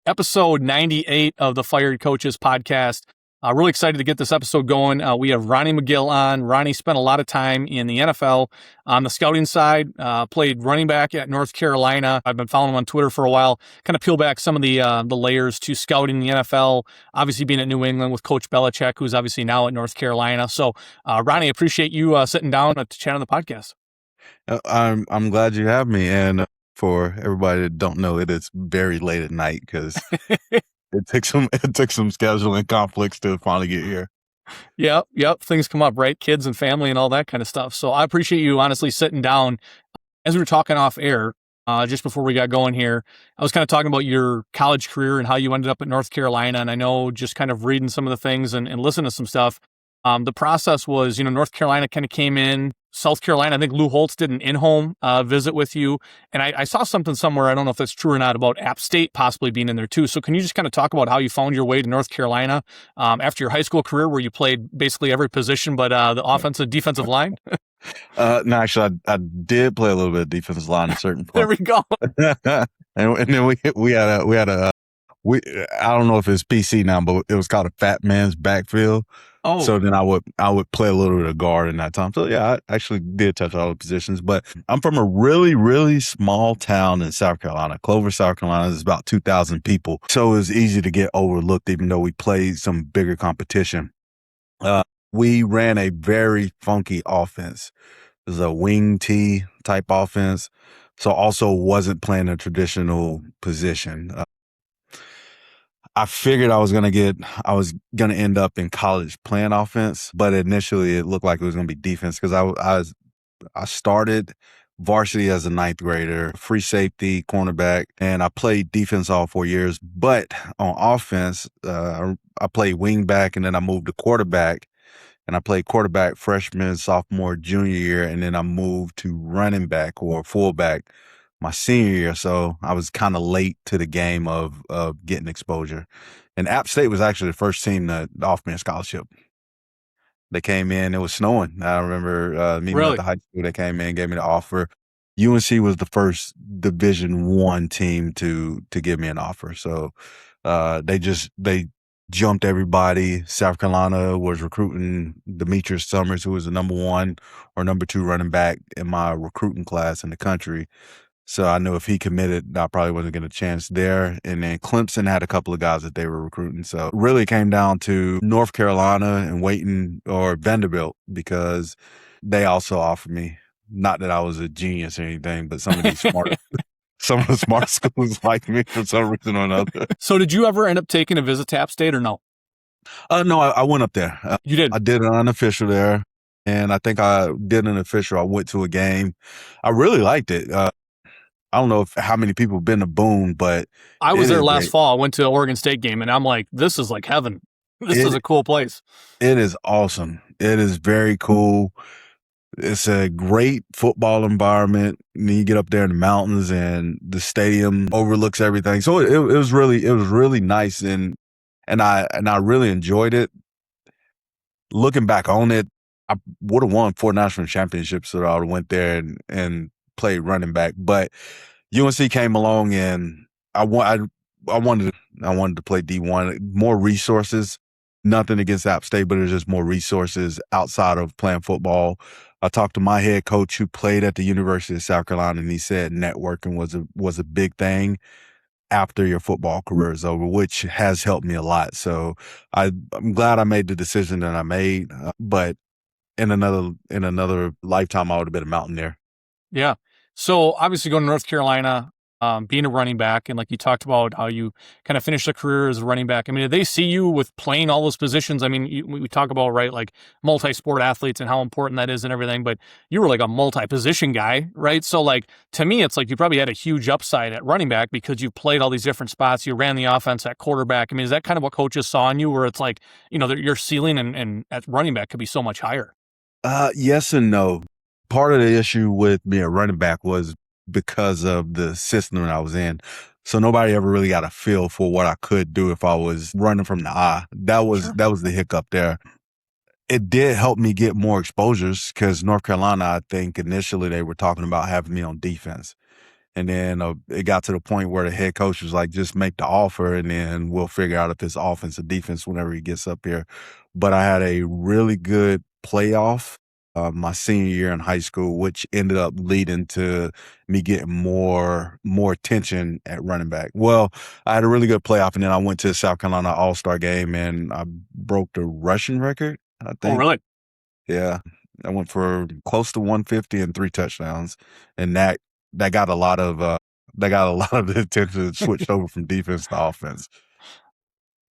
episode 98 of the Fired Coaches podcast. Really excited to get this episode going. We have Ronnie McGill on. Ronnie spent a lot of time in the NFL on the scouting side, played running back at North Carolina. I've been following him on Twitter for a while, kind of peel back some of the layers to scouting the NFL, obviously being at New England with Coach Belichick, who's obviously now at North Carolina. So, Ronnie, appreciate you sitting down to chat on the podcast. I'm glad you have me. And for everybody that don't know, it is very late at night because it took some scheduling conflicts to finally get here. Yep. Things come up, right? Kids and family and all that kind of stuff. So I appreciate you honestly sitting down. As we were talking off air, just before we got going here, I was kind of talking about your college career and how you ended up at North Carolina. And I know just kind of reading some of the things and listening to some stuff, the process was, North Carolina kind of came in. South Carolina, I think Lou Holtz did an in-home visit with you. And I saw something somewhere, I don't know if that's true or not, about App State possibly being in there too. So can you just kind of talk about how you found your way to North Carolina after your high school career where you played basically every position but the offensive, defensive line? No, actually, I did play a little bit of defensive line at certain points. There we go. and then we had a I don't know if it's PC now, but it was called a fat man's backfield. Oh. So then I would play a little bit of guard in that time. So yeah, I actually did touch all the positions, but I'm from a really, really small town in South Carolina. Clover, South Carolina is about 2,000 people. So it was easy to get overlooked even though we played some bigger competition. We ran a very funky offense. It was a wing T type offense. So also wasn't playing a traditional position. I figured I was going to end up in college playing offense, but initially it looked like it was going to be defense because I started varsity as a ninth grader, free safety, cornerback, and I played defense all 4 years. But on offense, I played wing back and then I moved to quarterback, and I played quarterback freshman, sophomore, junior year, and then I moved to running back or fullback my senior year. So I was kind of late to the game of getting exposure. And App State was actually the first team that offered me a scholarship. They came in, it was snowing. I remember meeting at the high school. They came in, gave me the offer. UNC was the first Division I team to give me an offer. So they jumped everybody. South Carolina was recruiting Demetrius Summers, who was the number 1 or number 2 running back in my recruiting class in the country. So I knew if he committed, I probably wasn't getting a chance there. And then Clemson had a couple of guys that they were recruiting. So it really came down to North Carolina and waiting, or Vanderbilt, because they also offered me. Not that I was a genius or anything, but some of these some of the smart schools liked me for some reason or another. So did you ever end up taking a visit to App State or no? No, I went up there. You did? I did an unofficial there. And I think I did an official. I went to a game. I really liked it. I don't know how many people have been to Boone, but I was there last fall. I went to an Oregon State game, and I'm like, this is like heaven. This is a cool place. It is awesome. It is very cool. It's a great football environment. And then you get up there in the mountains, and the stadium overlooks everything. So it was really nice, and I really enjoyed it. Looking back on it, I would have won 4 national championships if I would have went there and played running back, but UNC came along and I wanted to play D1. More resources, nothing against App State, but it was just more resources outside of playing football. I talked to my head coach who played at the University of South Carolina, and he said networking was a big thing after your football career is over, which has helped me a lot. So I'm glad I made the decision that I made, but in another lifetime, I would have been a mountaineer. Yeah. So obviously going to North Carolina, being a running back, and like you talked about how you kind of finished a career as a running back. I mean, did they see you with playing all those positions? I mean, we talk about, right, like multi-sport athletes and how important that is and everything, but you were like a multi-position guy, right? So like, to me, it's like you probably had a huge upside at running back because you played all these different spots. You ran the offense at quarterback. I mean, is that kind of what coaches saw in you, where it's like, your ceiling and at running back could be so much higher? Yes and no. Part of the issue with being a running back was because of the system that I was in. So nobody ever really got a feel for what I could do if I was running from the eye. That was the hiccup there. It did help me get more exposures because North Carolina, I think initially they were talking about having me on defense. And then it got to the point where the head coach was like, just make the offer and then we'll figure out if it's offense or defense whenever he gets up here. But I had a really good playoff my senior year in high school, which ended up leading to me getting more attention at running back. Well, I had a really good playoff, and then I went to the South Carolina All-Star game, and I broke the rushing record, I think. Oh, really? Yeah. I went for close to 150 and 3 touchdowns, and that got a lot of the attention. Switched over from defense to offense.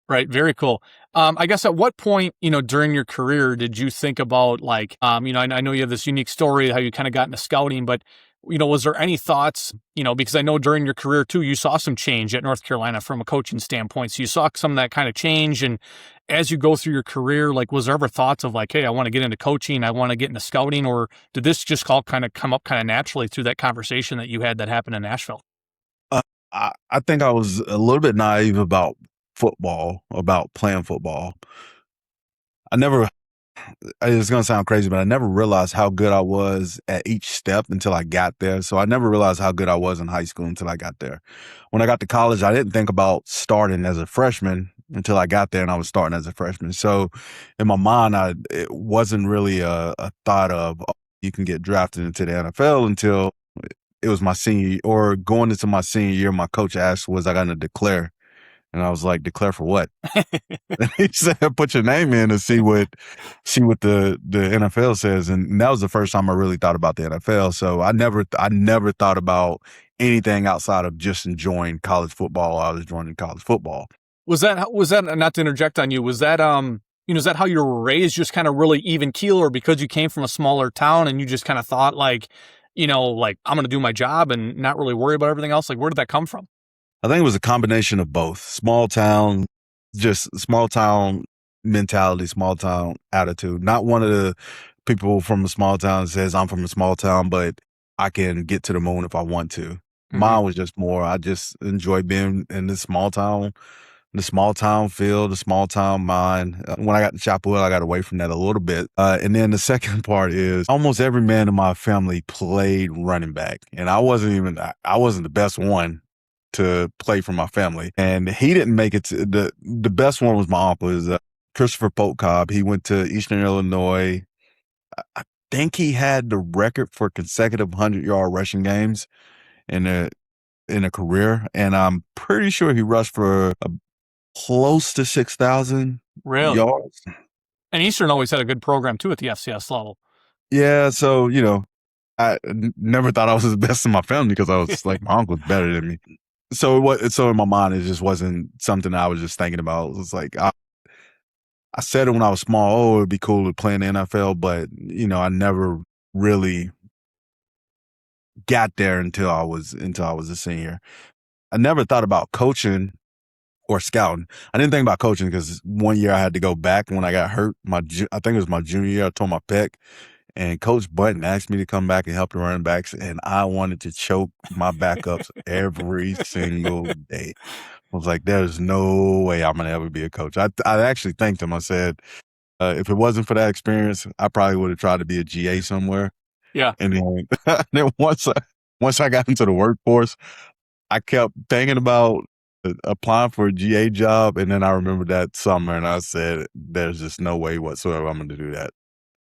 Right. Very cool. I guess at what point, during your career did you think about like, I know you have this unique story, how you kind of got into scouting, but, was there any thoughts, because I know during your career too, you saw some change at North Carolina from a coaching standpoint. So you saw some of that kind of change. And as you go through your career, like, was there ever thoughts of like, hey, I want to get into coaching, I want to get into scouting, or did this just all kind of come up kind of naturally through that conversation that you had that happened in Nashville? I think I was a little bit naive about football, about playing football. It's going to sound crazy, but I never realized how good I was at each step until I got there. So I never realized how good I was in high school until I got there. When I got to college, I didn't think about starting as a freshman until I got there, and I was starting as a freshman. So in my mind, it wasn't really a thought of, oh, you can get drafted into the NFL until it was my senior, or going into my senior year. My coach asked, was I going to declare? And I was like, declare for what? He said, put your name in and see what the NFL says. And that was the first time I really thought about the NFL. So I never thought about anything outside of just enjoying college football. I was enjoying college football. Was that, not to interject on you, was that, is that how you were raised, just kind of really even keel, or because you came from a smaller town and you just kind of thought like, like, I'm going to do my job and not really worry about everything else? Like, where did that come from? I think it was a combination of both. Small town mentality, small town attitude. Not one of the people from a small town that says I'm from a small town, but I can get to the moon if I want to. Mm-hmm. Mine was just more, I just enjoy being in this small town, the small town feel, the small town mind. When I got to Chapel Hill, I got away from that a little bit. And then the second part is almost every man in my family played running back. And I wasn't the best one to play for my family. And he didn't make it to the best one was my uncle, is Christopher Polk Cobb. He went to Eastern Illinois. I think he had the record for consecutive 100-yard rushing games in a career. And I'm pretty sure he rushed for close to 6,000 yards. And Eastern always had a good program too at the FCS level. Yeah. So, I never thought I was the best in my family because I was like, my uncle's better than me. So in my mind, it just wasn't something I was just thinking about. It was like, I said it when I was small, oh, it'd be cool to play in the NFL, but, I never really got there until I was a senior. I never thought about coaching or scouting. I didn't think about coaching because one year I had to go back when I got hurt. I think it was my junior year, I tore my pec. And Coach Button asked me to come back and help the running backs, and I wanted to choke my backups every single day. I was like, there's no way I'm going to ever be a coach. I actually thanked him. I said, if it wasn't for that experience, I probably would have tried to be a GA somewhere. Yeah. And then once I got into the workforce, I kept thinking about applying for a GA job. And then I remembered that summer, and I said, there's just no way whatsoever I'm going to do that.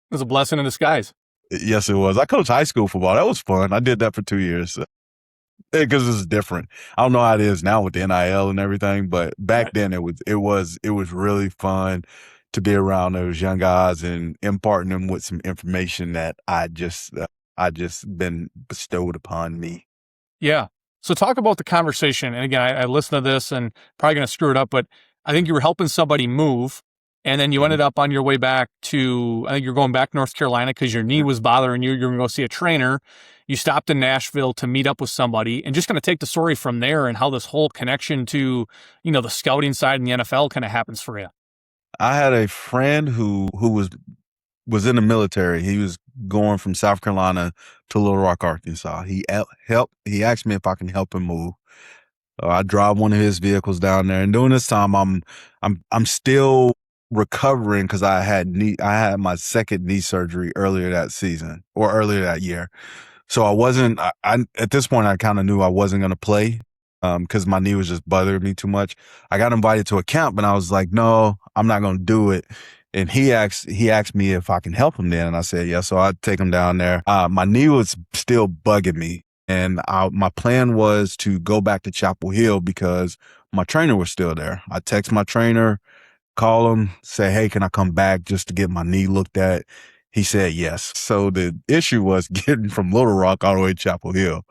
It was a blessing in disguise. Yes, it was. I coached high school football. That was fun. I did that for 2 years because it's different. I don't know how it is now with the NIL and everything, but back then it was really fun to be around those young guys and imparting them with some information that I just been bestowed upon me. Yeah. So talk about the conversation. And again, I listened to this and probably going to screw it up, but I think you were helping somebody move. And then you ended up on your way back to, I think you're going back to North Carolina because your knee was bothering you. You're going to go see a trainer. You stopped in Nashville to meet up with somebody, and just going to take the story from there and how this whole connection to, the scouting side and the NFL kind of happens for you. I had a friend who was in the military. He was going from South Carolina to Little Rock, Arkansas. He asked me if I can help him move. I drive one of his vehicles down there, and during this time, I'm still recovering because I had my second knee surgery earlier that season or earlier that year. So I wasn't, I at this point, I kind of knew I wasn't going to play because my knee was just bothering me too much. I got invited to a camp and I was like, no, I'm not going to do it. And he asked me if I can help him then. And I said, yeah. So I'd take him down there. My knee was still bugging me. And my plan was to go back to Chapel Hill because my trainer was still there. I text my trainer, call him, say, hey, can I come back just to get my knee looked at? He said yes. So the issue was getting from Little Rock all the way to Chapel Hill.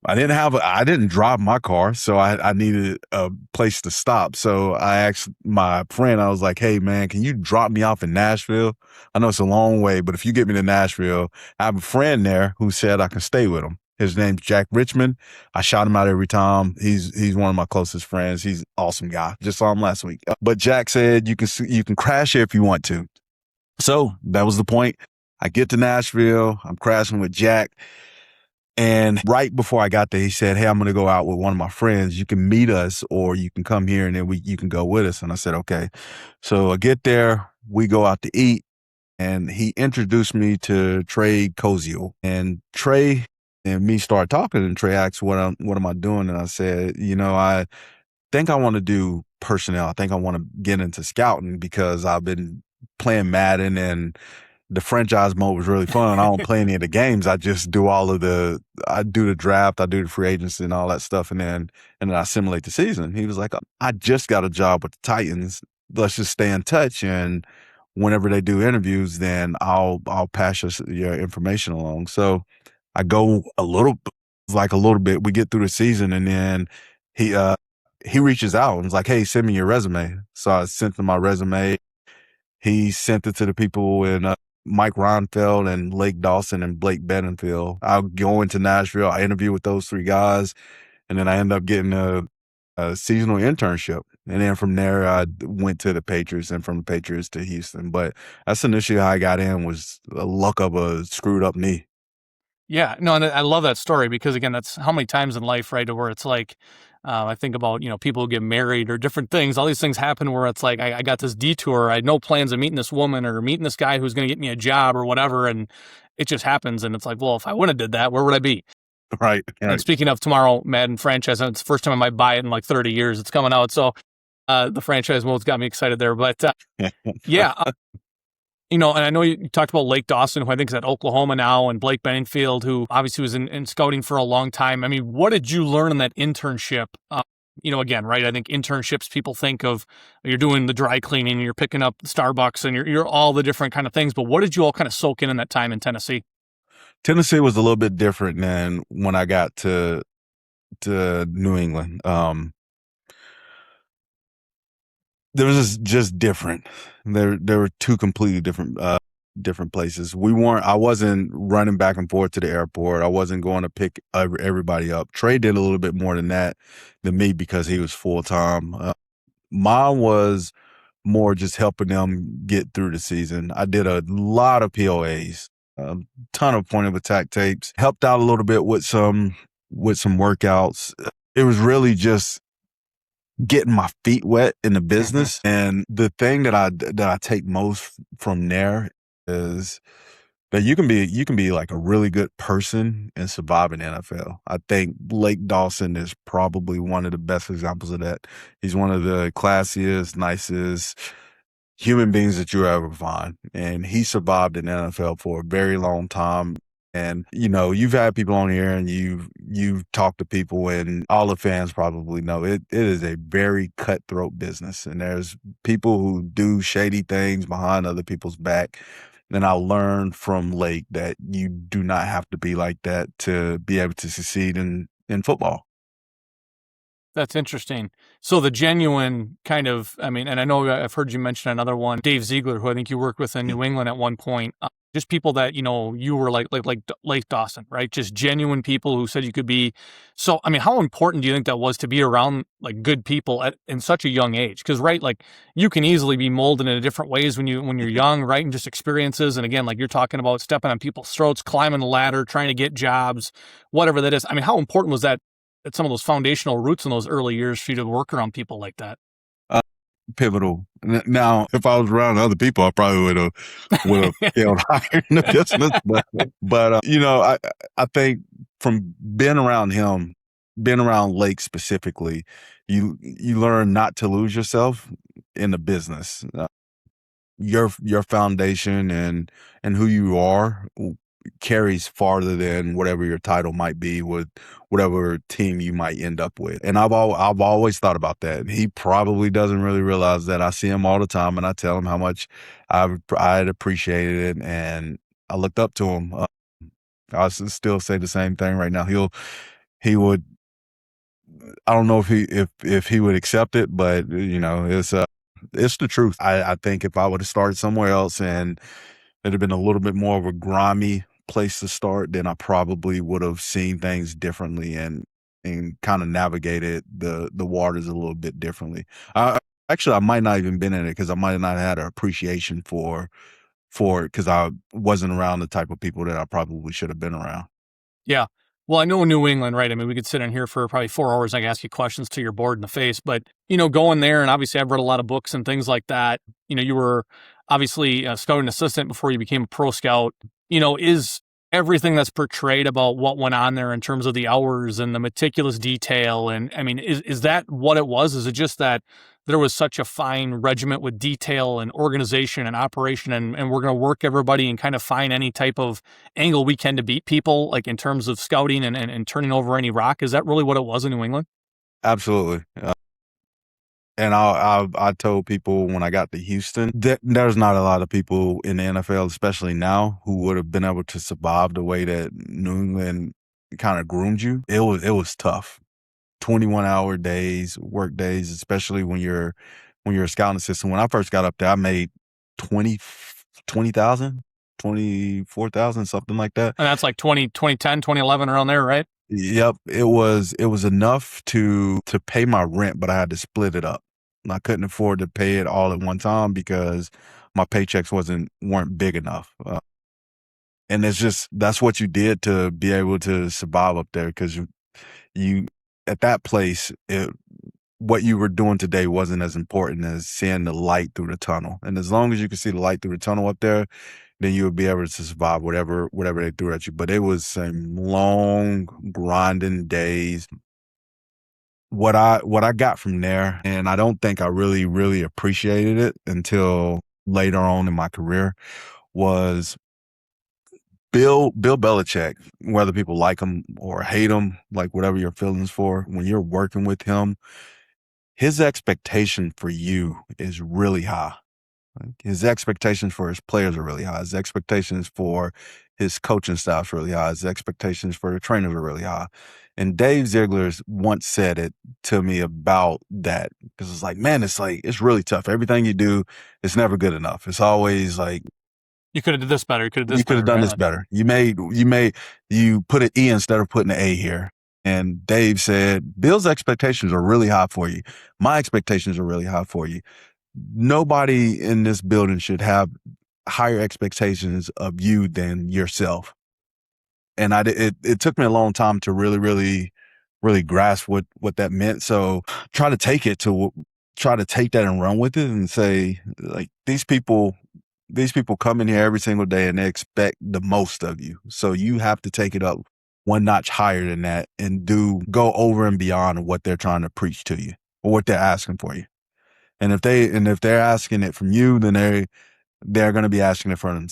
I didn't drive my car, so I needed a place to stop. So I asked my friend, I was like, hey man, can you drop me off in Nashville? I know it's a long way, but if you get me to Nashville, I have a friend there who said I can stay with him. His name's Jack Richmond. I shout him out every time. He's one of my closest friends. He's an awesome guy. Just saw him last week. But Jack said you can crash here if you want to. So that was the point. I get to Nashville. I'm crashing with Jack. And right before I got there, he said, hey, I'm going to go out with one of my friends. You can meet us or you can come here and then you can go with us. And I said, okay. So I get there. We go out to eat. And he introduced me to Trey Cozio. And Trey and me started talking. And Trey asked, what am I doing? And I said, I think I want to do personnel. I think I want to get into scouting because I've been playing Madden and the franchise mode was really fun. I don't play any of the games. I just do I do the draft, I do the free agency and all that stuff. And then I simulate the season. He was like, I just got a job with the Titans. Let's just stay in touch. And whenever they do interviews, then I'll pass your information along. So I go a little bit. We get through the season and then he reaches out and was like, hey, send me your resume. So I sent him my resume. He sent it to the people in Mike Ronfeld and Lake Dawson and Blake Bedingfield. I go into Nashville. I interview with those three guys, and then I end up getting a seasonal internship. And then from there, I went to the Patriots and from the Patriots to Houston. But that's initially how I got in was the luck of a screwed up knee. Yeah, no, and I love that story because again, that's how many times in life, right, where it's like, I think about, people who get married or different things. All these things happen where it's like, I got this detour. I had no plans of meeting this woman or meeting this guy who's going to get me a job or whatever. And it just happens. And it's like, well, if I wouldn't have did that, where would I be? Right. And speaking of tomorrow, Madden franchise, and it's the first time I might buy it in like 30 years. It's coming out. So the franchise mode's got me excited there. But yeah. And I know you talked about Lake Dawson, who I think is at Oklahoma now, and Blake Bedingfield, who obviously was in scouting for a long time. I mean, what did you learn in that internship? Again, right? I think internships, people think of you're doing the dry cleaning, you're picking up Starbucks, and you're all the different kind of things. But what did you all kind of soak in that time in Tennessee? Tennessee was a little bit different than when I got to New England. There was just different. There were two completely different places. I wasn't running back and forth to the airport. I wasn't going to pick everybody up. Trey did a little bit more than that than me because he was full time. Mine was more just helping them get through the season. I did a lot of POAs, a ton of point of attack tapes, helped out a little bit with some workouts. It was really just getting my feet wet in the business. And the thing that I take most from there is that you can be like a really good person and survive in the NFL. I think Lake Dawson is probably one of the best examples of that. He's one of the classiest, nicest human beings that you ever find. And he survived in the NFL for a very long time. And, you've had people on here and you've talked to people and all the fans probably know it is a very cutthroat business. And there's people who do shady things behind other people's back. And I learned from Lake that you do not have to be like that to be able to succeed in football. That's interesting. So the genuine kind of, and I know I've heard you mention another one, Dave Ziegler, who I think you worked with in New England at one point. Just people that, you were like Lake Dawson, right? Just genuine people who said you could be. So, how important do you think that was to be around like good people in such a young age? Because, right, like you can easily be molded in different ways when you're young, right? And just experiences. And again, like you're talking about stepping on people's throats, climbing the ladder, trying to get jobs, whatever that is. How important was that at some of those foundational roots in those early years for you to work around people like that? pivotal. Now, if I was around other people, I probably would have scaled higher in the business. But you know, I think from being around him, being around Lake specifically, you learn not to lose yourself in the business. Your foundation and who you are carries farther than whatever your title might be with whatever team you might end up with. And I've always thought about that. He probably doesn't really realize that. I see him all the time, and I tell him how much I'd appreciated it, and I looked up to him. I still say the same thing right now. He would. I don't know if he would accept it, but you know, it's the truth. I think if I would have started somewhere else and it'd have been a little bit more of a grimy place to start, then I probably would have seen things differently and kind of navigated the waters a little bit differently. Actually, I might not even been in it because I might not have had an appreciation for it because I wasn't around the type of people that I probably should have been around. Yeah. Well, I know New England, right? I mean, we could sit in here for probably 4 hours. I can ask you questions till you're bored in the face, but going there, and obviously I've read a lot of books and things like that. You were obviously a scouting assistant before you became a pro scout. Is everything that's portrayed about what went on there in terms of the hours and the meticulous detail? And I mean, is that what it was? Is it just that there was such a fine regiment with detail and organization and operation, and we're going to work everybody and kind of find any type of angle we can to beat people, like in terms of scouting and turning over any rock? Is that really what it was in New England? Absolutely. And I told people when I got to Houston that there's not a lot of people in the NFL, especially now, who would have been able to survive the way that New England kind of groomed you. It was tough. 21-hour days, work days, especially when you're a scouting assistant. When I first got up there, I made 20,000, 24,000, something like that. And that's like 2010, 2011, around there, right? Yep. It was enough to pay my rent, but I had to split it up. I couldn't afford to pay it all at one time because my paychecks weren't big enough. And that's what you did to be able to survive up there, because you at that place, what you were doing today wasn't as important as seeing the light through the tunnel. And as long as you could see the light through the tunnel up there, then you would be able to survive whatever they threw at you. But it was some long, grinding days. What I got from there, and I don't think I really, really appreciated it until later on in my career, was Bill Belichick. Whether people like him or hate him, like whatever your feelings for, when you're working with him, his expectation for you is really high. His expectations for his players are really high. His expectations for his coaching staff are really high. His expectations for the trainers are really high. And Dave Ziegler once said it to me about that, because it's like, man, it's really tough. Everything you do, it's never good enough. It's always like, you could have did this better. You could have done this better. You put an E instead of putting an A here. And Dave said, Bill's expectations are really high for you. My expectations are really high for you. Nobody in this building should have higher expectations of you than yourself. And it took me a long time to really, really, really grasp what that meant. So try to take that and run with it and say, like, these people come in here every single day and they expect the most of you. So you have to take it up one notch higher than that and go over and beyond what they're trying to preach to you or what they're asking for you. And if they're asking it from you, then they're going to be asking it from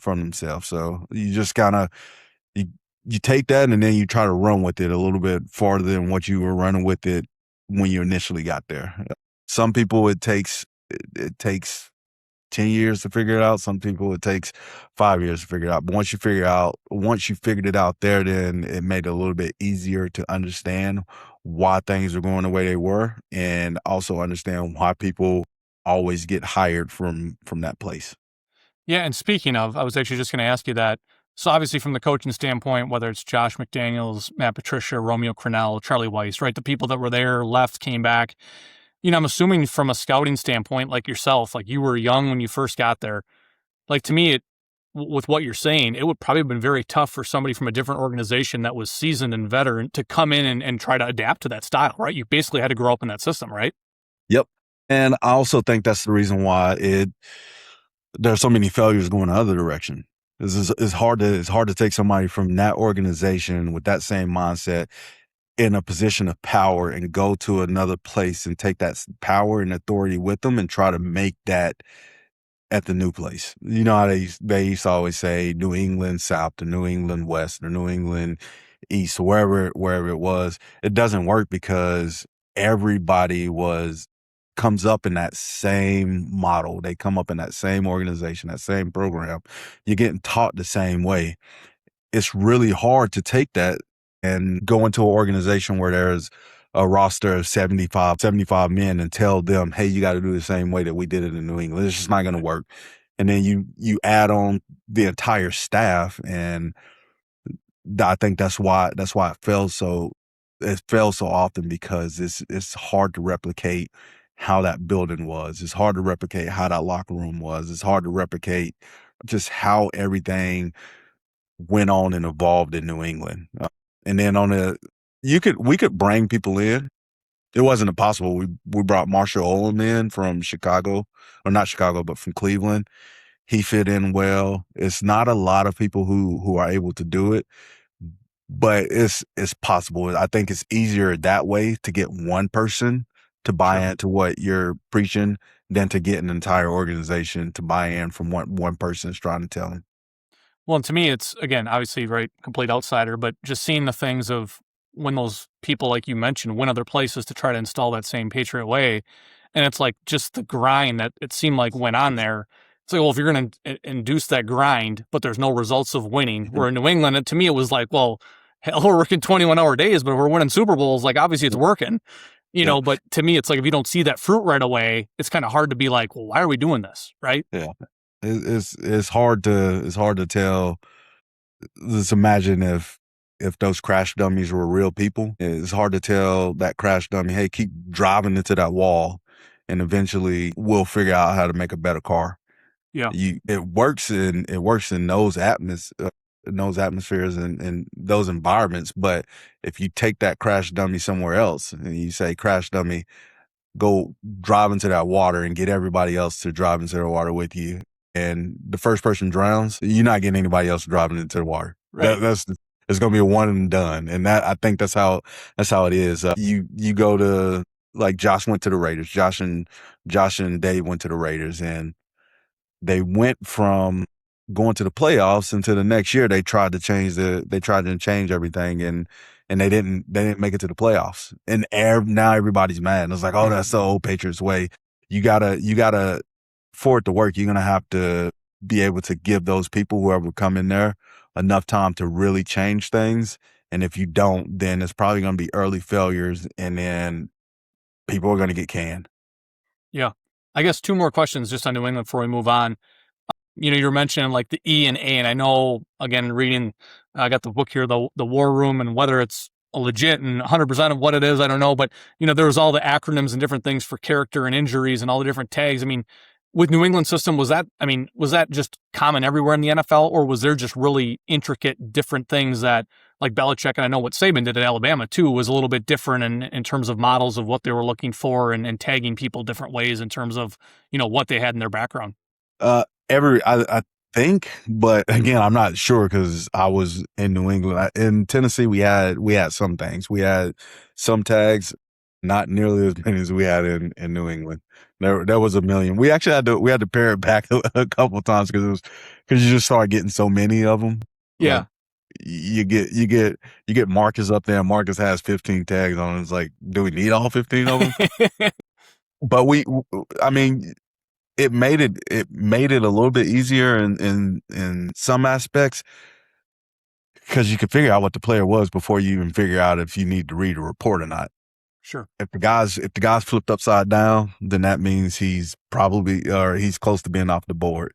themselves. So you just kind of you take that and then you try to run with it a little bit farther than what you were running with it when you initially got there. Some people it takes 10 years to figure it out. Some people it takes 5 years to figure it out. But once you figured it out there, then it made it a little bit easier to understand why things are going the way they were, and also understand why people always get hired from that place. Yeah, and speaking of, I was actually just going to ask you that. So obviously from the coaching standpoint, whether it's Josh McDaniels, Matt Patricia, Romeo Crennel, Charlie Weiss, right? The people that were there, left, came back. I'm assuming from a scouting standpoint, like yourself, like you were young when you first got there. Like to me, with what you're saying, it would probably have been very tough for somebody from a different organization that was seasoned and veteran to come in and try to adapt to that style, right? You basically had to grow up in that system, right? Yep. And I also think that's the reason why there's so many failures going the other direction. It's hard to take somebody from that organization with that same mindset in a position of power and go to another place and take that power and authority with them and try to make that at the new place. You know how they used to always say New England South or New England West or New England East, wherever it was. It doesn't work because everybody comes up in that same model. They come up in that same organization, that same program. You're getting taught the same way. It's really hard to take that and go into an organization where there's a roster of 75 men and tell them, hey, you got to do the same way that we did it in New England. It's just not going to work. And then you add on the entire staff, and I think that's why it fails so often, because it's hard to replicate how that building was. It's hard to replicate how that locker room was. It's hard to replicate just how everything went on and evolved in New England. And then we could bring people in. It wasn't impossible. We brought Marshall Olam in from Chicago, or not Chicago, but from Cleveland. He fit in well. It's not a lot of people who are able to do it, but it's possible. I think it's easier that way to get one person to buy into what you're preaching than to get an entire organization to buy in from what one person is trying to tell them. Well, and to me, it's, again, obviously, right, complete outsider, but just seeing the things of when those people, like you mentioned, went other places to try to install that same Patriot Way. And it's like just the grind that it seemed like went on there. It's like, well, if you're going to induce that grind, but there's no results of winning, where in New England, to me, it was like, well, hell, we're working 21-hour days, but if we're winning Super Bowls, like, obviously it's working, but to me, it's like, if you don't see that fruit right away, it's kind of hard to be like, well, why are we doing this? Right. Yeah. It's hard to tell. Let's imagine if those crash dummies were real people. It's hard to tell that crash dummy, hey, keep driving into that wall, and eventually we'll figure out how to make a better car. Yeah. It works in those atmospheres and those environments. But if you take that crash dummy somewhere else and you say, crash dummy, go drive into that water and get everybody else to drive into the water with you, and the first person drowns, you're not getting anybody else driving into the water. Right. It's going to be a one and done. And I think that's how it is. You go to, like, Josh went to the Raiders. Josh and Dave went to the Raiders, and they went from going to the playoffs until the next year they tried to change everything, and they didn't make it to the playoffs. And now everybody's mad. And it's like, oh, that's the old Patriots way. You gotta for it to work, you're gonna have to be able to give those people, whoever come in there, enough time to really change things. And if you don't, then it's probably gonna be early failures, and then people are gonna get canned. Yeah. I guess two more questions just on New England before we move on. You were mentioning like the E and A, and I know, again, reading, I got the book here, the War Room, and whether it's legit and 100% of what it is, I don't know. But, there was all the acronyms and different things for character and injuries and all the different tags. I mean, with New England system, was that just common everywhere in the NFL, or was there just really intricate different things that, like Belichick, and I know what Saban did at Alabama too, was a little bit different in terms of models of what they were looking for, and tagging people different ways in terms of, what they had in their background? I think, but again, I'm not sure because I was in New England. In Tennessee, we had some things. We had some tags, not nearly as many as we had in New England. There was a million. We actually had to pare it back a couple of times because you just started getting so many of them. Yeah. Like, you get Marcus up there. Marcus has 15 tags on it. It's like, do we need all 15 of them? But I mean, it made it a little bit easier in some aspects, because you could figure out what the player was before you even figure out if you need to read a report or not. Sure. If the guy's flipped upside down, then that means he's close to being off the board.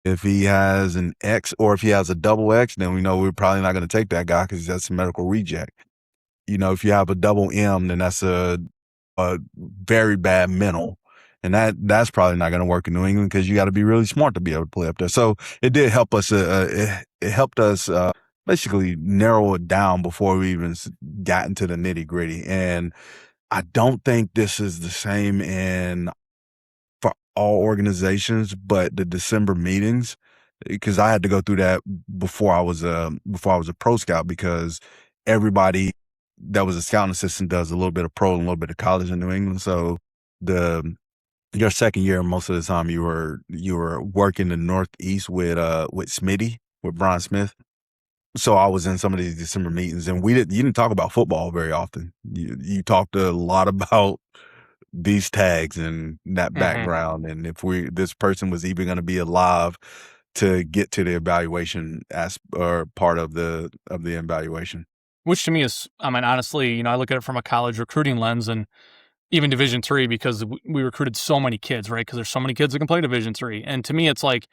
If he has an X, or if he has a double X, then we know we're probably not going to take that guy because that's a medical reject. If you have a double M, then that's a very bad mental. And that's probably not going to work in New England, because you got to be really smart to be able to play up there. So it did help us. It helped us basically narrow it down before we even got into the nitty gritty. And I don't think this is the same in all organizations, but the December meetings, because I had to go through that before I was a pro scout, because everybody that was a scouting assistant does a little bit of pro and a little bit of college in New England. So the your second year, most of the time you were working the Northeast with Smitty, with Brian Smith. So I was in some of these December meetings, and you didn't talk about football very often. You talked a lot about these tags and that Hmm. background, and if this person was even going to be alive to get to the evaluation as or part of the evaluation. Which to me is, I mean, honestly, I look at it from a college recruiting lens and even Division III, because we recruited so many kids, right? Because there's so many kids that can play Division III. And to me, it's like,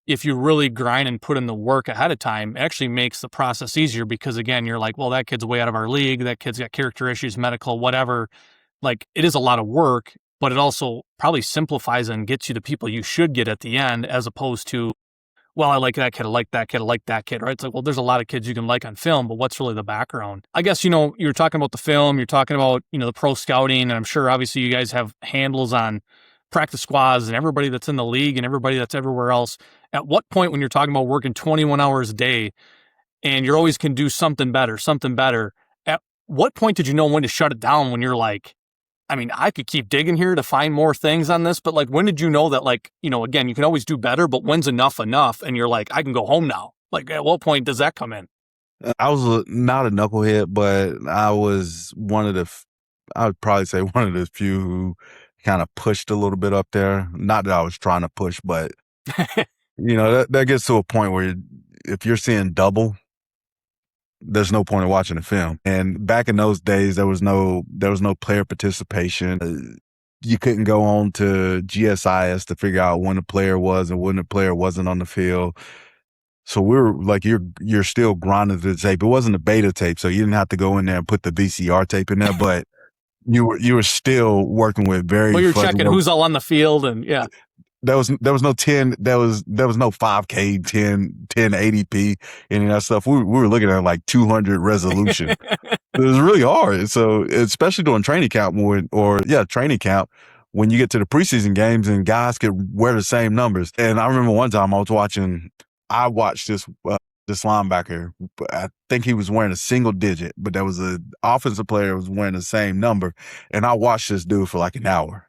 if you really grind and put in the work ahead of time, it actually makes the process easier, because again, you're like, well, that kid's way out of our league. That kid's got character issues, medical, whatever. Like, it is a lot of work, but it also probably simplifies and gets you the people you should get at the end, as opposed to, well, I like that kid, I like that kid, I like that kid, right? It's like, well, there's a lot of kids you can like on film, but what's really the background? I guess, you're talking about the film, you're talking about, the pro scouting, and I'm sure obviously you guys have handles on practice squads and everybody that's in the league and everybody that's everywhere else. At what point, when you're talking about working 21 hours a day and you always can do something better, at what point did you know when to shut it down, when you're like, I mean, I could keep digging here to find more things on this, but like, when did you know that, like, again, you can always do better, but when's enough? And you're like, I can go home now. Like, at what point does that come in? I was not a knucklehead, but I was I would probably say one of the few who kind of pushed a little bit up there. Not that I was trying to push, but that gets to a point where if you're seeing double, there's no point in watching the film. And back in those days, there was no player participation. You couldn't go on to GSIS to figure out when a player was and when a player wasn't on the field. So we were like, you're still grinding the tape. It wasn't a beta tape, so you didn't have to go in there and put the VCR tape in there, but you were still working with very. Well, you're checking who's all on the field, and yeah. There was no 10, there was no 5K, 1080p, any of that stuff. We were looking at like 200 resolution. It was really hard. So especially during training camp training camp, when you get to the preseason games and guys could wear the same numbers. And I remember one time I watched this linebacker. I think he was wearing a single digit, but there was an offensive player who was wearing the same number. And I watched this dude for like an hour.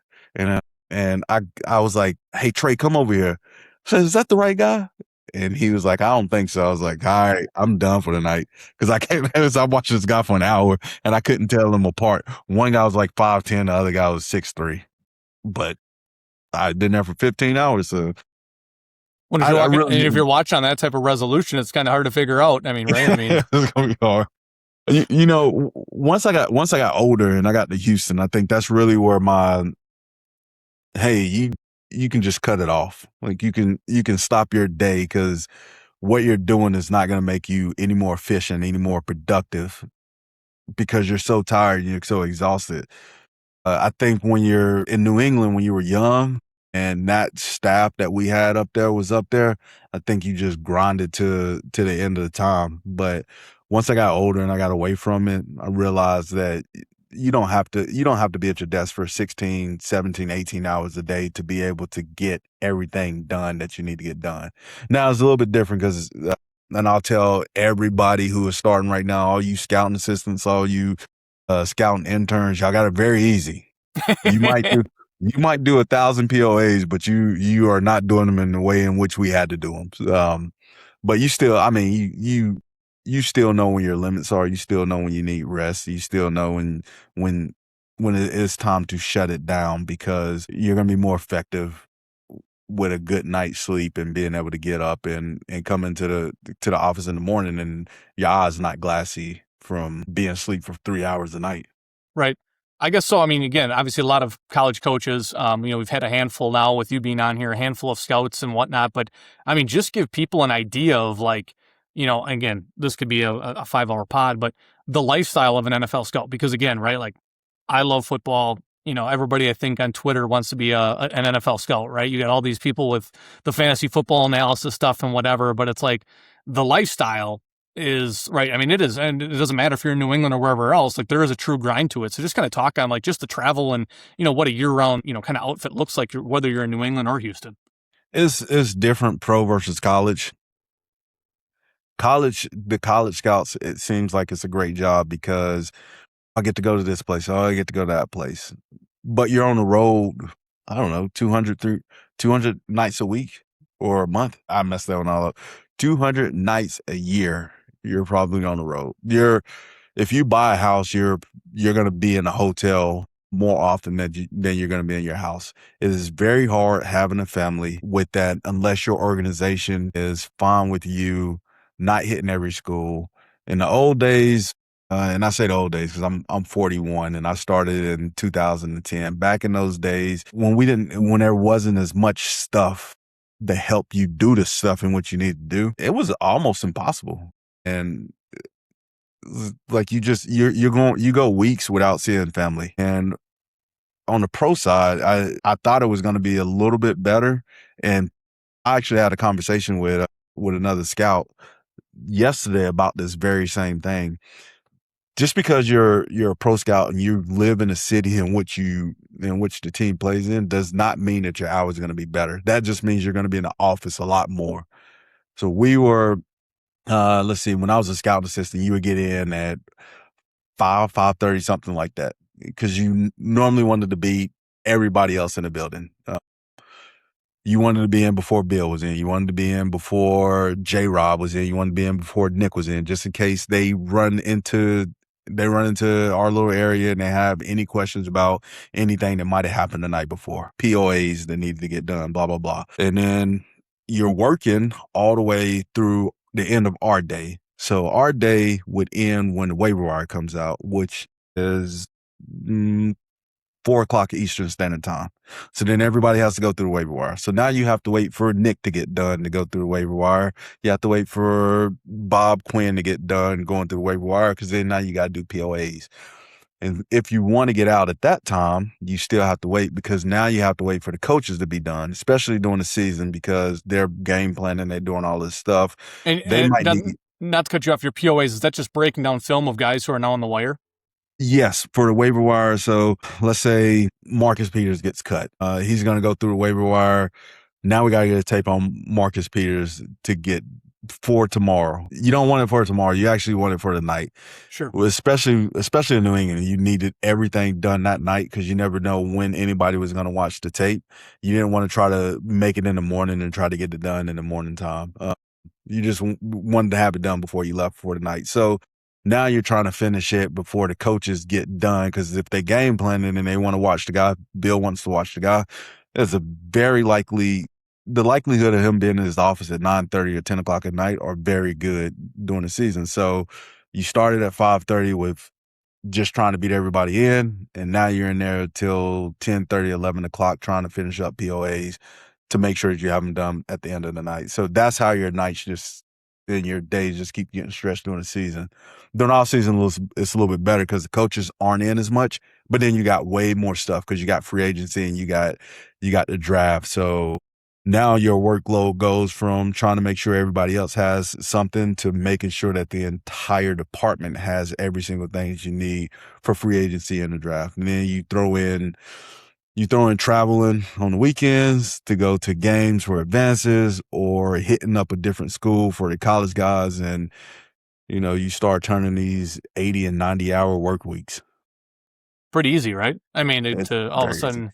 And I was like, hey, Trey, come over here. I said, is that the right guy? And he was like, I don't think so. I was like, all right, I'm done for the night. Because I watched this guy for an hour and I couldn't tell them apart. One guy was like 5'10", the other guy was 6'3". But I'd been there for 15 hours. So if you're watching on that type of resolution, it's kind of hard to figure out. I mean, right? I mean, it's gonna be hard. Once I got older and I got to Houston, I think that's really where hey, you can just cut it off. Like you can stop your day, because what you're doing is not going to make you any more efficient, any more productive, because you're so tired, you're so exhausted. I think when you're in New England, when you were young and that staff that we had up there was up there, I think you just grinded to the end of the time. But once I got older and I got away from it, I realized that you don't have to be at your desk for 16, 17, 18 hours a day to be able to get everything done that you need to get done. Now it's a little bit different because, and I'll tell everybody who is starting right now, all you scouting assistants, all you scouting interns, y'all got it very easy. You might do 1,000 POAs, but you are not doing them in the way in which we had to do them. But you still, I mean, you still know when your limits are. You still know when you need rest. You still know when it is time to shut it down, because you're going to be more effective with a good night's sleep and being able to get up and come into the office in the morning and your eyes not glassy from being asleep for 3 hours a night. Right. I guess so. I mean, again, obviously a lot of college coaches, we've had a handful now with you being on here, a handful of scouts and whatnot. But I mean, just give people an idea of like, again, this could be a 5-hour pod, but the lifestyle of an NFL scout, because again, right, like I love football. Everybody I think on Twitter wants to be an NFL scout, right? You got all these people with the fantasy football analysis stuff and whatever, but it's like the lifestyle is right. I mean, it is, and it doesn't matter if you're in New England or wherever else. Like, there is a true grind to it. So just kind of talk on like just the travel and what a year-round kind of outfit looks like, whether you're in New England or Houston. It's different pro versus college. The college scouts, it seems like it's a great job because I get to go to this place. Oh, I get to go to that place. But you're on the road, I don't know, 200 nights a week or a month. I messed that one all up. 200 nights a year, you're probably on the road. If you buy a house, you're going to be in a hotel more often than you're going to be in your house. It is very hard having a family with that unless your organization is fine with you not hitting every school. In the old days, and I say the old days because I'm 41 and I started in 2010. Back in those days when there wasn't as much stuff to help you do the stuff and what you need to do, it was almost impossible. And like you go weeks without seeing family. And on the pro side, I thought it was going to be a little bit better. And I actually had a conversation with another scout yesterday about this very same thing. Just because you're a pro scout and you live in a city in which the team plays in does not mean that your hours are going to be better. That just means you're going to be in the office a lot more. So we were, let's see, when I was a scout assistant, you would get in at 5:30, something like that, because you normally wanted to beat everybody else in the building. You wanted to be in before Bill was in. You wanted to be in before J-Rob was in. You wanted to be in before Nick was in, just in case they run into our little area and they have any questions about anything that might have happened the night before, POAs that needed to get done, blah, blah, blah. And then you're working all the way through the end of our day. So our day would end when the waiver wire comes out, which is 4:00 Eastern Standard Time. So then everybody has to go through the waiver wire. So now you have to wait for Nick to get done to go through the waiver wire. You have to wait for Bob Quinn to get done going through the waiver wire, because then now you got to do POAs. And if you want to get out at that time, you still have to wait, because now you have to wait for the coaches to be done, especially during the season, because they're game planning, they're doing all this stuff. They And might need. not to cut you off, your POAs, is that just breaking down film of guys who are now on the wire? Yes, for the waiver wire. So let's say Marcus Peters gets cut. He's going to go through the waiver wire. Now we got to get a tape on Marcus Peters to get for tomorrow. You don't want it for tomorrow. You actually want it for the night. Sure. Well, especially in New England, you needed everything done that night because you never know when anybody was going to watch the tape. You didn't want to try to make it in the morning and try to get it done in the morning time. You just wanted to have it done before you left for the night. So now you're trying to finish it before the coaches get done, because if they game planning and they want to watch the guy, Bill wants to watch the guy, there's a very the likelihood of him being in his office at 9:30 or 10 o'clock at night are very good during the season. So you started at 5:30 with just trying to beat everybody in, and now you're in there till 10:30, 11 o'clock trying to finish up POAs to make sure that you have them done at the end of the night. So that's how your nights and your days just keep getting stretched during the season. During off season, it's a little bit better because the coaches aren't in as much, but then you got way more stuff because you got free agency and you got the draft. So now your workload goes from trying to make sure everybody else has something to making sure that the entire department has every single thing that you need for free agency and the draft. And then you throw in traveling on the weekends to go to games for advances or hitting up a different school for the college guys. And, you start turning these 80 and 90-hour work weeks. Pretty easy, right? I mean, It's to all of a very sudden, easy.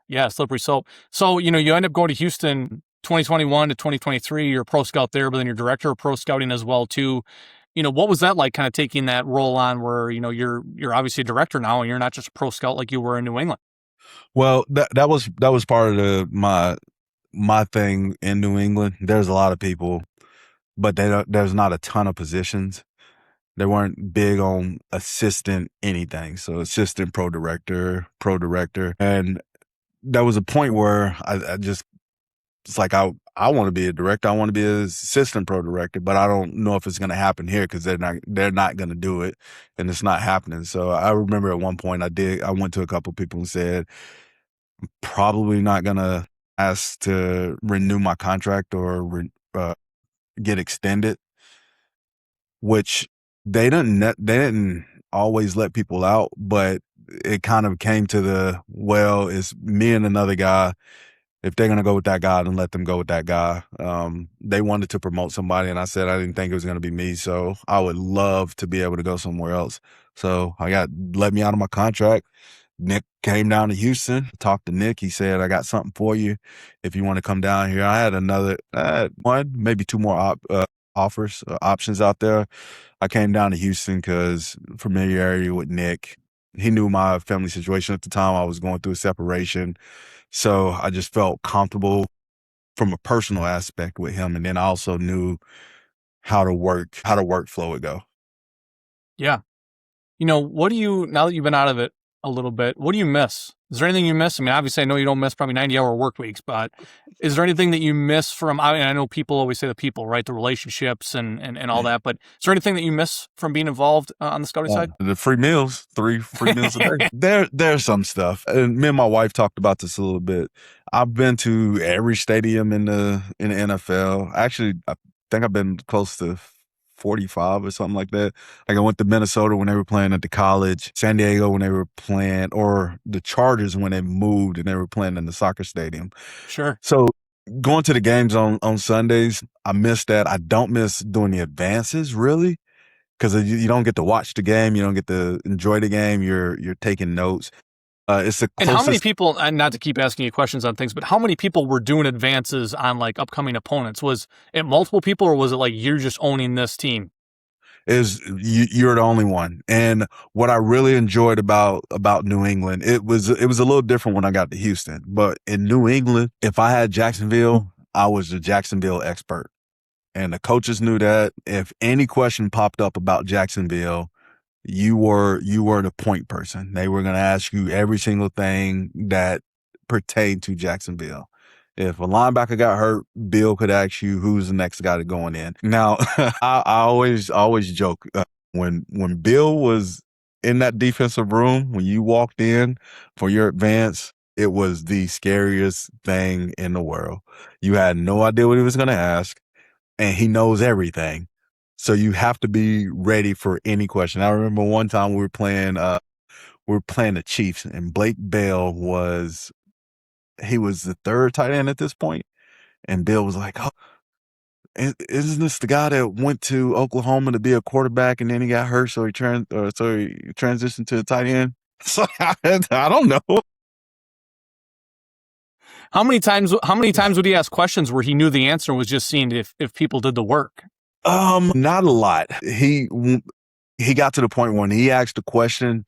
yeah, slippery slope. So, you end up going to Houston 2021 to 2023. You're a pro scout there, but then you're director of pro scouting as well, too. What was that like, kind of taking that role on where, you're obviously a director now and you're not just a pro scout like you were in New England? Well, that was part of my thing in New England. There's a lot of people, but there's not a ton of positions. They weren't big on assistant anything. So assistant pro director. And there was a point where I just, it's like, I want to be a director. I want to be an assistant pro director, but I don't know if it's going to happen here because they're not going to do it, and it's not happening. So I remember at one point I went to a couple of people and said, probably not going to ask to renew my contract or get extended. which they didn't always let people out, but it kind of came to it's me and another guy. If they're gonna go with that guy, then let them go with that guy. They wanted to promote somebody, and I said I didn't think it was gonna be me, so I would love to be able to go somewhere else. So let me out of my contract. Nick came down to Houston, talked to Nick. He said, I got something for you if you want to come down here. I had one, maybe two more options out there. I came down to Houston because familiarity with Nick. He knew my family situation at the time. I was going through a separation. So I just felt comfortable from a personal aspect with him. And then I also knew how the workflow would go. Yeah. Now that you've been out of it a little bit, what do you miss? Is there anything you miss? I mean, obviously I know you don't miss probably 90-hour work weeks, but is there anything that you miss from, I know people always say the people, right? The relationships and all that, but is there anything that you miss from being involved on the scouting side? The free meals, 3 free meals a day. There's some stuff. And me and my wife talked about this a little bit. I've been to every stadium in the NFL. Actually, I think I've been close to 45 or something like that. Like I went to Minnesota when they were playing at the college, San Diego when they were playing, or the Chargers when they moved and they were playing in the soccer stadium. Sure. So going to the games on Sundays, I miss that. I don't miss doing the advances really, because you don't get to watch the game. You don't get to enjoy the game. You're taking notes. It's the closest. And how many people, and not to keep asking you questions on things, but how many people were doing advances on like upcoming opponents? Was it multiple people, or was it like you're just owning this team? You're the only one. And what I really enjoyed about New England, it was a little different when I got to Houston. But in New England, if I had Jacksonville, I was the Jacksonville expert. And the coaches knew that. If any question popped up about Jacksonville, you were the point person. They were going to ask you every single thing that pertained to Jacksonville. If a linebacker got hurt, Bill could ask you who's the next guy to going in. Now, I always joke when Bill was in that defensive room, when you walked in for your advance, it was the scariest thing in the world. You had no idea what he was going to ask, and he knows everything. So you have to be ready for any question. I remember one time we were playing the Chiefs, and Blake Bell was the third tight end at this point, and Bill was like, "Oh, isn't this the guy that went to Oklahoma to be a quarterback and then he got hurt, so he transitioned to a tight end?" So I don't know. How many times would he ask questions where he knew the answer, was just seeing if people did the work? Not a lot. He got to the point when he asked a question,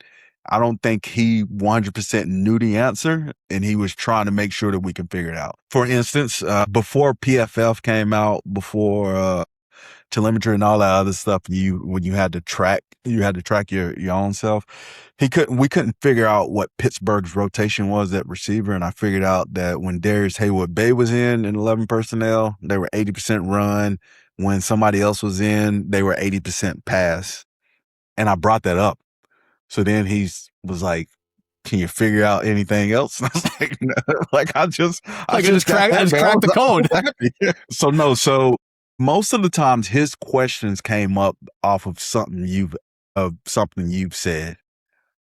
I don't think he 100% knew the answer, and he was trying to make sure that we can figure it out. For instance, before PFF came out, before telemetry and all that other stuff, when you had to track your own self, we couldn't figure out what Pittsburgh's rotation was at receiver, and I figured out that when Darius Haywood-Bay was in 11 personnel, they were 80% run. When somebody else was in, they were 80% pass. And I brought that up. So then he was like, "Can you figure out anything else?" And I was like, "No." I just cracked the code. So most of the times his questions came up off of something you've said.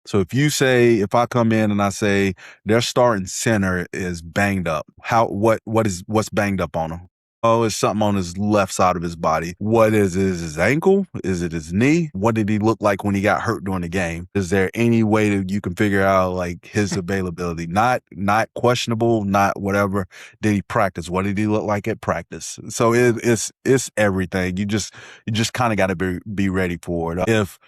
So if I come in and I say their starting center is banged up, what's banged up on him? Oh, it's something on his left side of his body. What is it? Is his ankle? Is it his knee? What did he look like when he got hurt during the game? Is there any way that you can figure out like his availability? Not questionable, not whatever. Did he practice? What did he look like at practice? So it's everything. You just kind of got to be ready for it. If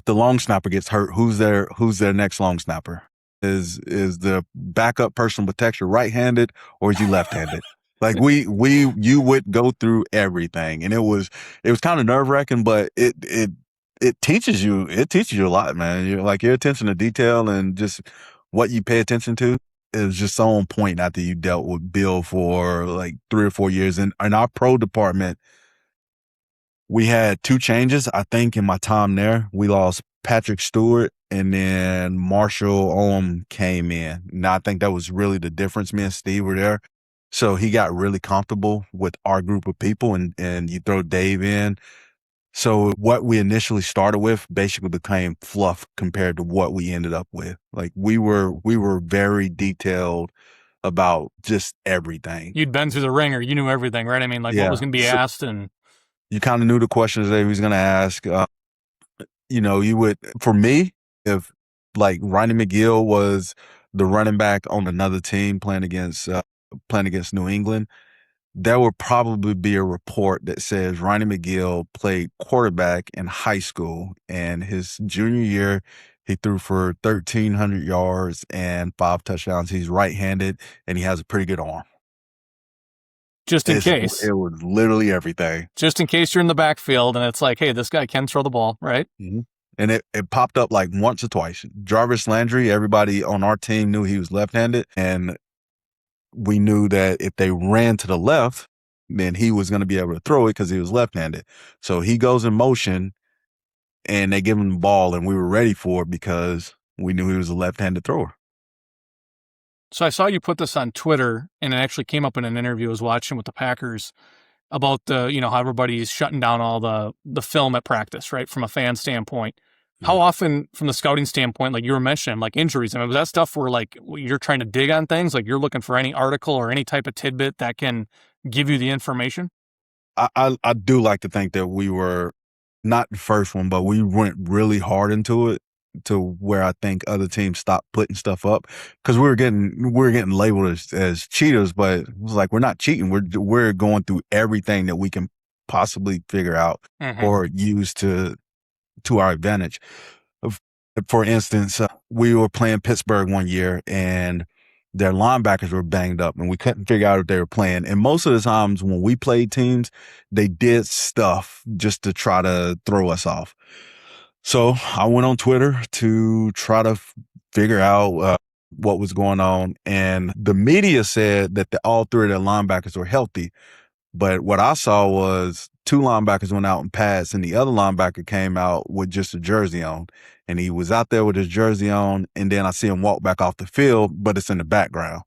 the long snapper gets hurt, who's their next long snapper? Is the backup person protector right-handed, or is he left-handed? Like you would go through everything, and it was kind of nerve-wracking, but it teaches you a lot, man. You're like, your attention to detail and just what you pay attention to is just so on point after you dealt with Bill for like 3 or 4 years. And in our pro department, we had 2 changes. I think in my time there, we lost Patrick Stewart, and then Marshall Ohm came in. And I think that was really the difference. Me and Steve were there. So he got really comfortable with our group of people, and you throw Dave in. So what we initially started with basically became fluff compared to what we ended up with. Like we were very detailed about just everything. You'd been through the ringer. You knew everything, right? I mean, like what Yeah. was going to be So asked, and you kind of knew the questions that he was going to ask. You would, for me, if like Ronnie McGill was the running back on another team playing against New England, there would probably be a report that says Ronnie McGill played quarterback in high school, and his junior year, he threw for 1,300 yards and 5 touchdowns. He's right-handed, and he has a pretty good arm. just in case. It was literally everything. Just in case you're in the backfield and it's like, hey, this guy can throw the ball, right? Mm-hmm. And it popped up like once or twice. Jarvis Landry, everybody on our team knew he was left-handed, and we knew that if they ran to the left, then he was going to be able to throw it because he was left-handed. So he goes in motion, and they give him the ball, and we were ready for it because we knew he was a left-handed thrower. So I saw you put this on Twitter, and it actually came up in an interview I was watching with the Packers about how everybody's shutting down all the film at practice, right? From a fan standpoint. How often, from the scouting standpoint, like you were mentioning, like injuries, I mean, was that stuff where like you're trying to dig on things, like you're looking for any article or any type of tidbit that can give you the information? I do like to think that we were not the first one, but we went really hard into it to where I think other teams stopped putting stuff up because we were getting labeled as cheaters, but it was like, we're not cheating. We're going through everything that we can possibly figure out or use to our advantage. For instance, we were playing Pittsburgh one year and their linebackers were banged up and we couldn't figure out if they were playing. And most of the times when we played teams, they did stuff just to try to throw us off. So I went on Twitter to try to figure out what was going on. And the media said that all 3 of their linebackers were healthy. But what I saw was 2 linebackers went out in pads and the other linebacker came out with just a jersey on. And he was out there with his jersey on. And then I see him walk back off the field, but it's in the background.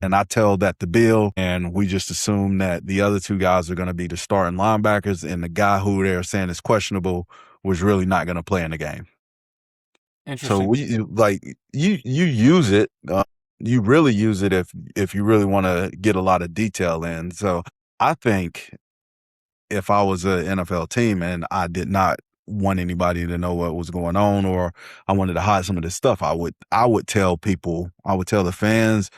And I tell that to Bill, and we just assume that the other 2 guys are going to be the starting linebackers, and the guy who they're saying is questionable was really not going to play in the game. Interesting. So you use it. You really use it if you really want to get a lot of detail in. So I think if I was an NFL team and I did not want anybody to know what was going on, or I wanted to hide some of this stuff, I would tell people, I would tell the fans,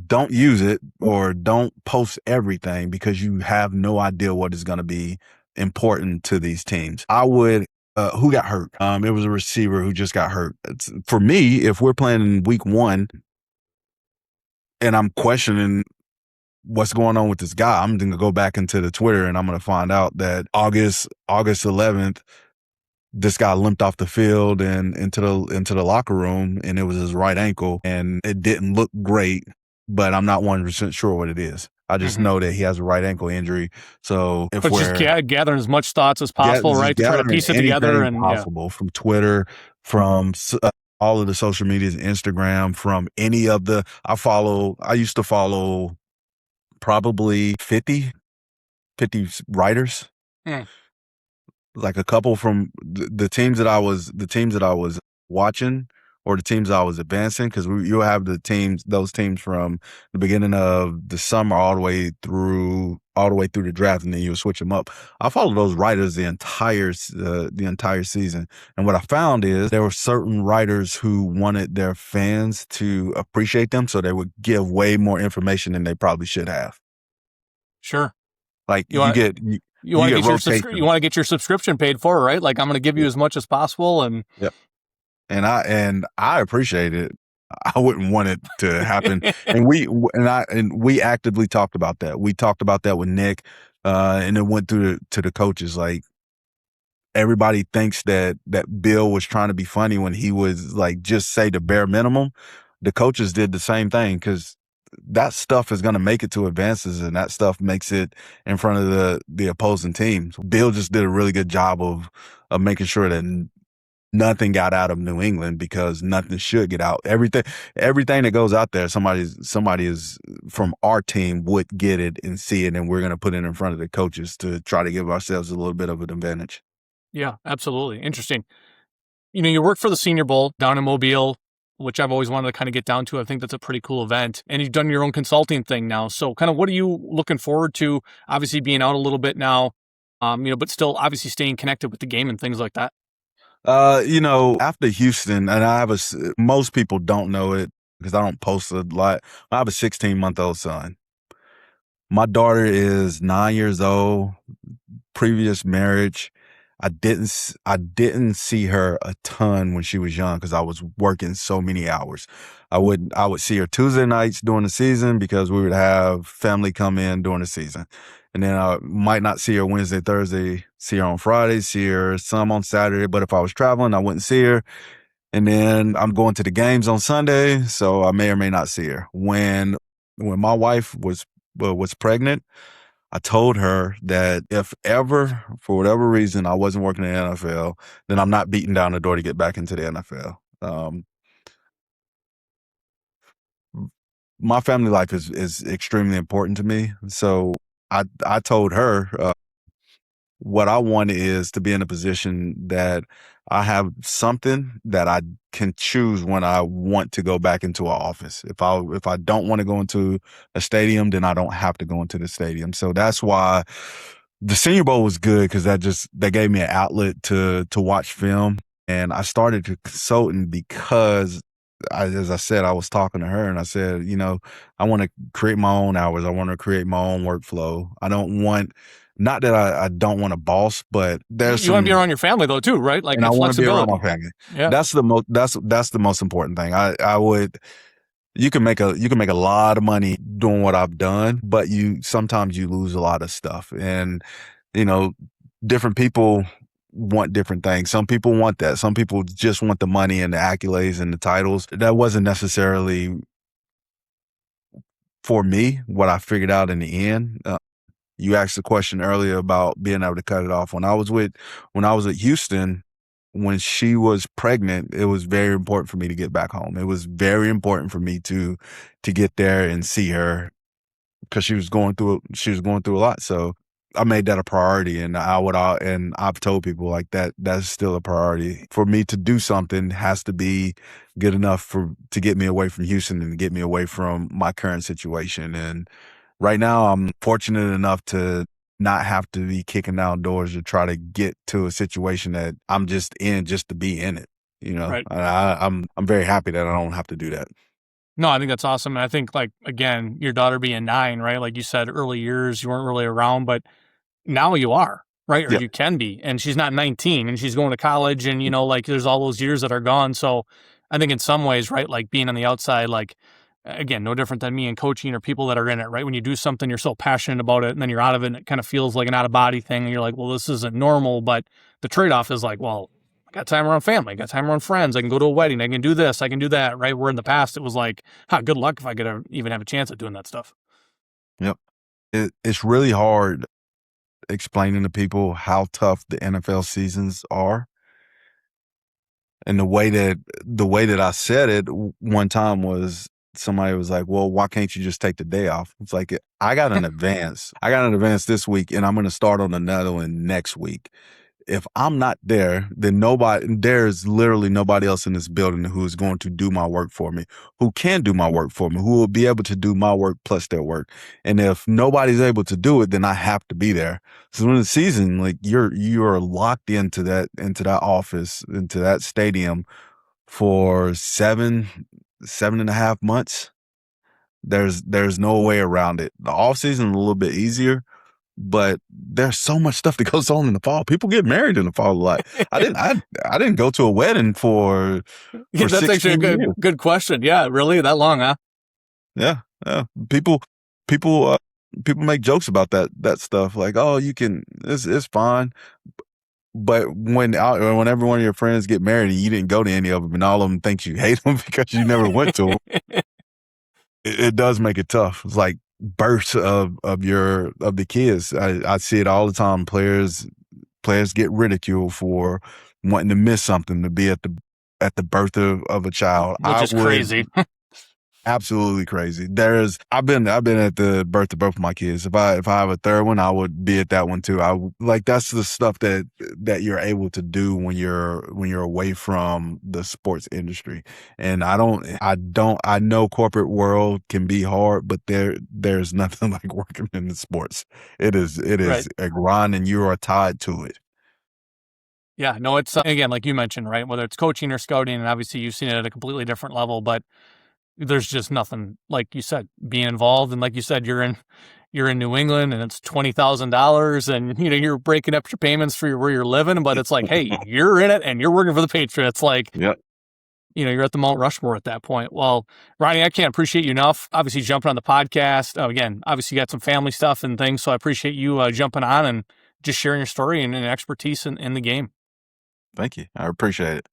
don't use it or don't post everything because you have no idea what is going to be important to these teams. I would, who got hurt? It was a receiver who just got hurt. For me, if we're playing in week 1 and I'm questioning what's going on with this guy, I'm going to go back into the Twitter and I'm going to find out that August 11th, this guy limped off the field and into the locker room, and it was his right ankle, and it didn't look great, but I'm not 100% sure what it is. I just know that he has a right ankle injury. So just gathering as much thoughts as possible, right? To try to piece it together and possible from Twitter, from all of the social medias, Instagram, from any of the, I used to follow probably 50 writers. Like a couple from the teams that I was watching or the teams I was advancing, because you'll have those teams from the beginning of the summer all the way through the draft, and then you'll switch them up. I followed those writers the entire season, and what I found is there were certain writers who wanted their fans to appreciate them, so they would give way more information than they probably should have. Sure. Like you want to get your subscription paid for, right? Like I'm going to give you as much as possible, and yep. And I appreciate it. I wouldn't want it to happen. And we actively talked about that. We talked about that with Nick, and it went to the coaches. Like everybody thinks that Bill was trying to be funny when he was like just say the bare minimum. The coaches did the same thing because that stuff is going to make it to advances, and that stuff makes it in front of the opposing teams. Bill just did a really good job of making sure that nothing got out of New England, because nothing should get out. Everything that goes out there, somebody is from our team would get it and see it, and we're going to put it in front of the coaches to try to give ourselves a little bit of an advantage. Yeah, absolutely. Interesting. You work for the Senior Bowl down in Mobile, which I've always wanted to kind of get down to. I think that's a pretty cool event. And you've done your own consulting thing now. So kind of what are you looking forward to? Obviously being out a little bit now, but still obviously staying connected with the game and things like that. After Houston, and most people don't know it because I don't post a lot. I have a 16-month-old son. My daughter is 9 years old, previous marriage. I didn't see her a ton when she was young because I was working so many hours. I would see her Tuesday nights during the season because we would have family come in during the season. And then I might not see her Wednesday, Thursday, see her on Friday, see her some on Saturday. But if I was traveling, I wouldn't see her. And then I'm going to the games on Sunday, so I may or may not see her. When my wife was pregnant, I told her that if ever, for whatever reason, I wasn't working in the NFL, then I'm not beating down the door to get back into the NFL. My family life is extremely important to me. So I told her what I want is to be in a position that I have something that I can choose when I want to go back into an office. If I don't want to go into a stadium, then I don't have to go into the stadium. So that's why the Senior Bowl was good because that gave me an outlet to watch film. And I started to consulting because as I said, I was talking to her and I said, I want to create my own hours. I want to create my own workflow. Not that I don't want a boss, but You want to be around your family though too, right? Like and I the want to be around flexibility. my family. Yeah. That's the most important thing. You can make a lot of money doing what I've done, but sometimes you lose a lot of stuff. And, you know, different people want different things. Some people want that. Some people just want the money and the accolades and the titles. That wasn't necessarily for me, what I figured out in the end. You asked the question earlier about being able to cut it off. When I was at Houston, when she was pregnant, it was very important for me to get back home. It was very important for me to get there and see her because she was going through a lot. So I made that a priority, and I've told people like that's still a priority for me. To do something has to be good enough to get me away from Houston and get me away from my current situation. And right now, I'm fortunate enough to not have to be kicking down doors to try to get to a situation that I'm just in just to be in it. Right. I'm very happy that I don't have to do that. No, I think that's awesome. And I think like, again, your daughter being 9, right? Like you said, early years, you weren't really around, but now you are, right? Or Yep. you can be. And she's not 19 and she's going to college and, like there's all those years that are gone. So I think in some ways, right, like being on the outside, like, again, no different than me and coaching or people that are in it, right? When you do something, you're so passionate about it and then you're out of it and it kind of feels like an out of body thing. And you're like, well, this isn't normal. But the trade-off is like, well, I got time around family, I got time around friends. I can go to a wedding. I can do this. I can do that, right? Where in the past it was like, good luck if I could even have a chance at doing that stuff. Yep. It's really hard explaining to people how tough the NFL seasons are. And the way that I said it one time was somebody was like, well, why can't you just take the day off? It's like, I got an advance. I got an advance this week and I'm going to start on another one next week. If I'm not there, then there's literally nobody else in this building who is going to do my work for me, who can do my work for me, who will be able to do my work plus their work. And if nobody's able to do it, then I have to be there. So in the season, like you're locked into that office, into that stadium for 7.5 months. There's no way around it. The off season a little bit easier, but there's so much stuff that goes on in the fall. People get married in the fall a lot. I didn't go to a wedding for that's actually a good question. Yeah, really? That long, huh? Yeah. People make jokes about that stuff. Like, oh, it's fine. But when every one of your friends get married and you didn't go to any of them and all of them think you hate them because you never went to them, it does make it tough. It's like births of the kids. I see it all the time. Players get ridiculed for wanting to miss something, to be at the birth of a child. Which is crazy. Absolutely crazy. I've been at the birth of both of my kids. If I have a third one, I would be at that one too. That's the stuff that you're able to do when you're away from the sports industry. And I know corporate world can be hard, but there's nothing like working in the sports. It Right. is a grind, and you are tied to it. Yeah, no, it's again, like you mentioned, right? Whether it's coaching or scouting, and obviously you've seen it at a completely different level, but there's just nothing like you said being involved. And like you said, you're in New England, and it's $20,000, and you're breaking up your payments for where you're living. But it's like, hey, you're in it, and you're working for the Patriots. Like, Yep. you're at the Mount Rushmore at that point. Well, Ronnie, I can't appreciate you enough. Obviously, jumping on the podcast again. Obviously, you got some family stuff and things, so I appreciate you jumping on and just sharing your story and expertise in the game. Thank you. I appreciate it.